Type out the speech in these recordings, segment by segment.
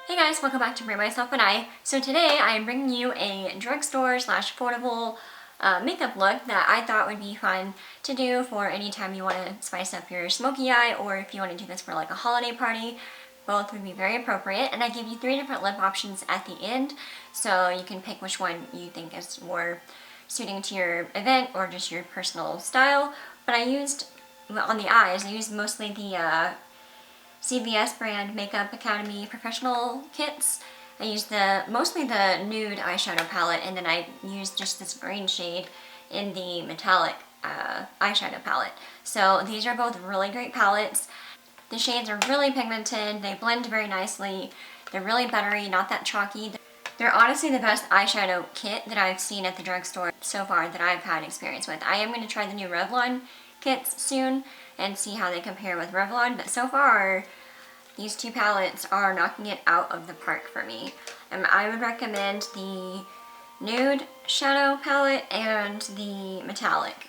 Hey guys, welcome back to BriMyselfAndEye. So today I am bringing you a drugstore slash affordable makeup look that I thought would be fun to do for any time you want to spice up your smoky eye, or if you want to do this for like a holiday party. Both would be very appropriate, and I give you 3 different lip options at the end, so you can pick which one you think is more suiting to your event or just your personal style. But on the eyes, I used mostly the CVS brand Makeup Academy professional kits. I used mostly the nude eyeshadow palette, and then I used just this green shade in the metallic eyeshadow palette. So these are both really great palettes. The shades are really pigmented, they blend very nicely, they're really buttery, not that chalky. They're honestly the best eyeshadow kit that I've seen at the drugstore so far that I've had experience with. I am going to try the new Revlon kits soon and see how they compare with Revlon, but so far these 2 palettes are knocking it out of the park for me. I would recommend the nude shadow palette and the metallic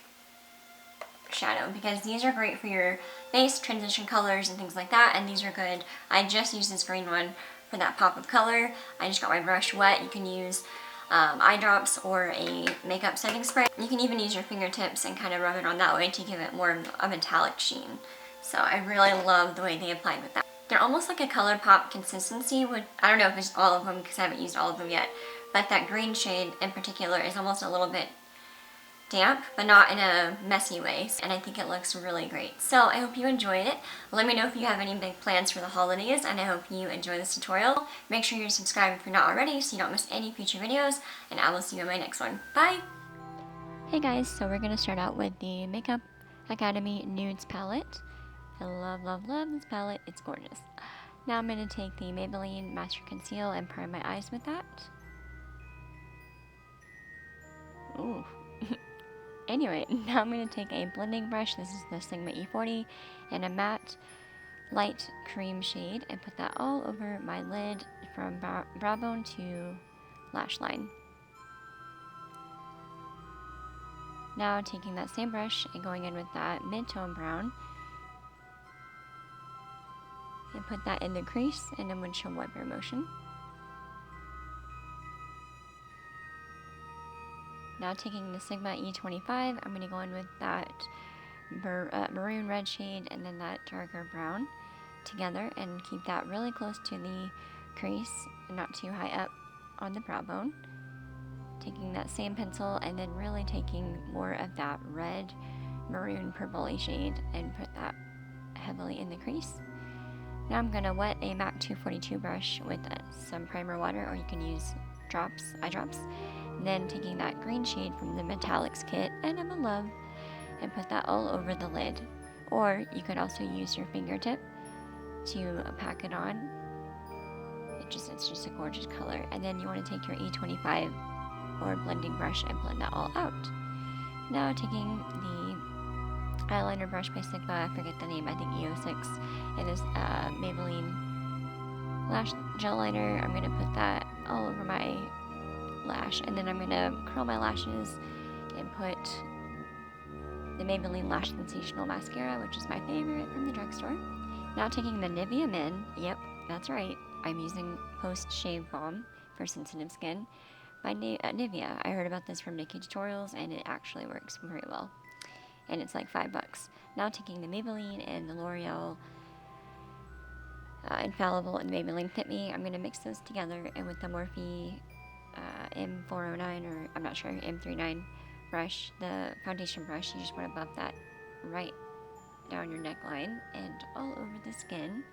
shadow, because these are great for your base transition colors and things like that, and these are good. I just used this green one for that pop of color. I just got my brush wet. You can use eye drops or a makeup setting spray. You can even use your fingertips and kind of rub it on that way to give it more of a metallic sheen. So I really love the way they applied with that. They're almost like a ColourPop consistency. I don't know if it's all of them because I haven't used all of them yet, but that green shade in particular is almost a little bit damp, but not in a messy way, and I think it looks really great. So I hope you enjoyed it. Let me know if you have any big plans for the holidays, and I hope you enjoy this tutorial. Make sure you're subscribed if you're not already so you don't miss any future videos, and I will see you in my next one. Bye! Hey guys, so we're going to start out with the Makeup Academy Nudes palette. I love, love, love this palette. It's gorgeous. Now I'm going to take the Maybelline Master Conceal and prime my eyes with that. Ooh. Anyway, now I'm going to take a blending brush. This is the Sigma E40 and a matte light cream shade, and put that all over my lid from brow bone to lash line. Now taking that same brush and going in with that mid-tone brown, and put that in the crease in a windshield wiper motion. Now taking the Sigma E25, I'm going to go in with that maroon red shade and then that darker brown together, and keep that really close to the crease and not too high up on the brow bone. Taking that same pencil and then really taking more of that red maroon purpley shade and put that heavily in the crease. Now I'm going to wet a MAC 242 brush with some primer water, or you can use eye drops. And then taking that green shade from the Metallics kit, and I'm in love, and put that all over the lid. Or you could also use your fingertip to pack it on. It's just a gorgeous color. And then you want to take your E25 or blending brush and blend that all out. Now taking the eyeliner brush by Sigma, I forget the name, I think E06, and this Maybelline lash gel liner, I'm going to put that all over my lash, and then I'm going to curl my lashes and put the Maybelline Lash Sensational Mascara, which is my favorite from the drugstore. Now taking the Nivea Men, yep, that's right, I'm using Post Shave Balm for sensitive skin by Nivea. I heard about this from Nikki Tutorials, and it actually works very well. And it's like $5. Now taking the Maybelline and the L'Oreal Infallible and Maybelline Fit Me, I'm going to mix those together, and with the Morphe M409, or I'm not sure, M39 brush, the foundation brush, you just want to buff that right down your neckline and all over the skin.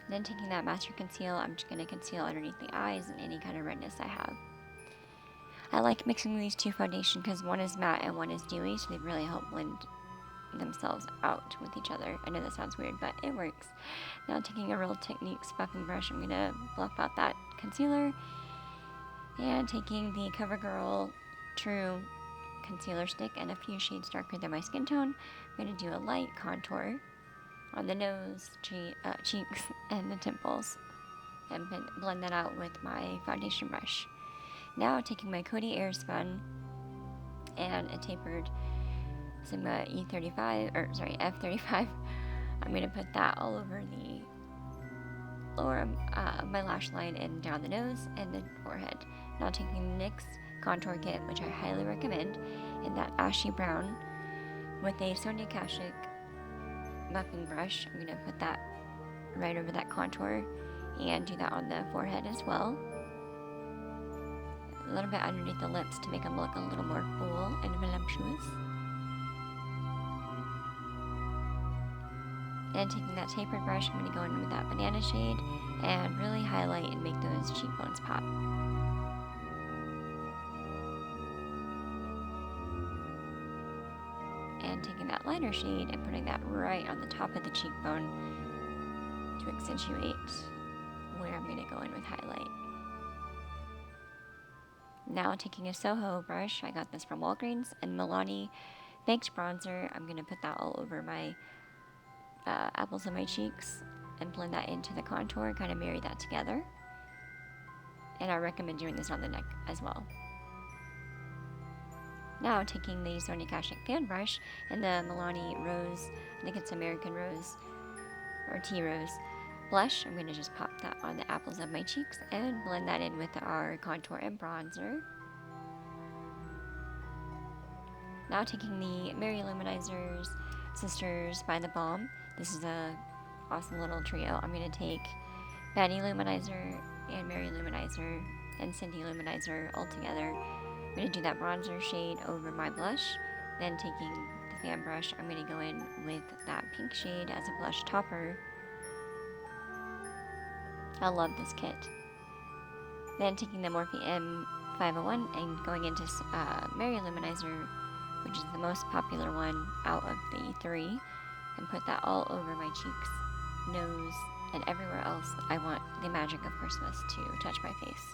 Then taking that Master Conceal, I'm just going to conceal underneath the eyes and any kind of redness I have. I like mixing these 2 foundations because one is matte and one is dewy, so they really help blend themselves out with each other. I know that sounds weird, but it works. Now taking a Real Techniques buffing brush, I'm going to buff out that concealer, and taking the CoverGirl True concealer stick and a few shades darker than my skin tone, I'm going to do a light contour on the nose, cheeks, and the temples, and blend that out with my foundation brush. Now taking my Coty Airspun and a tapered Sigma F35, I'm going to put that all over the lower of my lash line and down the nose and the forehead. Now taking the NYX contour kit, which I highly recommend, in that ashy brown with a Sonia Kashuk muffing brush. I'm going to put that right over that contour and do that on the forehead as well. A little bit underneath the lips to make them look a little more full and voluptuous. And taking that tapered brush, I'm going to go in with that banana shade and really highlight and make those cheekbones pop. And taking that lighter shade and putting that right on the top of the cheekbone to accentuate where I'm going to go in with highlight. Now taking a Soho brush, I got this from Walgreens, and Milani Baked Bronzer, I'm going to put that all over my apples of my cheeks and blend that into the contour, kind of marry that together. And I recommend doing this on the neck as well. Now taking the Sonia Kashuk fan brush and the Milani Rose, I think it's American Rose or Tea Rose blush, I'm going to just pop that on the apples of my cheeks and blend that in with our contour and bronzer. Now taking the Mary Luminizer's Sisters by the Balm. This is a awesome little trio. I'm going to take Betty Luminizer and Mary Luminizer and Cindy Luminizer all together. I'm going to do that bronzer shade over my blush. Then taking the fan brush, I'm going to go in with that pink shade as a blush topper. I love this kit. Then taking the Morphe M501 and going into Mary Luminizer, which is the most popular one out of the three, and put that all over my cheeks, nose, and everywhere else I want the magic of Christmas to touch my face.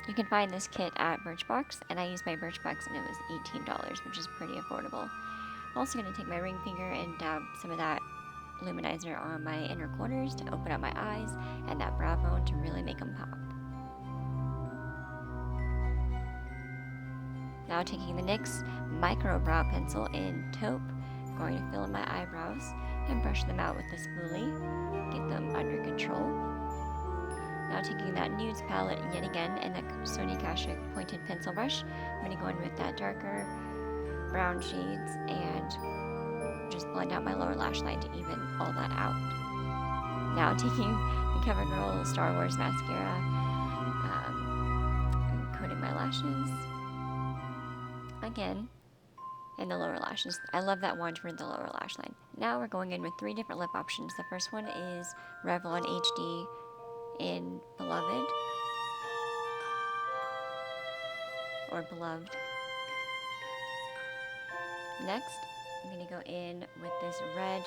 You can find this kit at Birchbox, and I used my Birchbox and it was $18, which is pretty affordable. I'm also going to take my ring finger and dab some of that luminizer on my inner corners to open up my eyes and that brow bone to really make them pop. Now taking the NYX Micro Brow Pencil in taupe, going to fill in my eyebrows and brush them out with the spoolie, get them under control. Now taking that nudes palette yet again and that Sonia Kashuk pointed pencil brush, I'm going to go in with that darker brown shades and just blend out my lower lash line to even all that out. Now taking the CoverGirl Star Wars mascara, I'm coating my lashes again in the lower lashes. I love that wand for the lower lash line. Now we're going in with 3 different lip options. The first one is Revlon HD in Beloved or Beloved. Next, I'm going to go in with this red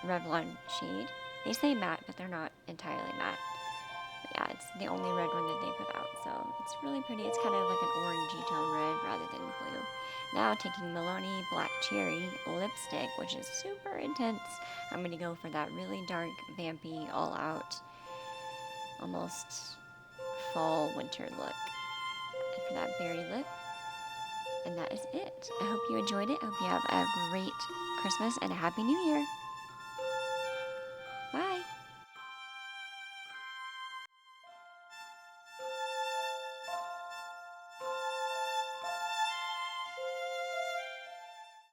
Revlon shade. They say matte, but they're not entirely matte. But yeah, it's the only red one that they put out, so it's really pretty. It's kind of like an orangey tone red rather than blue. Now taking Milani Black Cherry lipstick, which is super intense. I'm going to go for that really dark, vampy, all-out, almost fall winter look. And for that berry lip. And that is it. I hope you enjoyed it. I hope you have a great Christmas and a Happy New Year.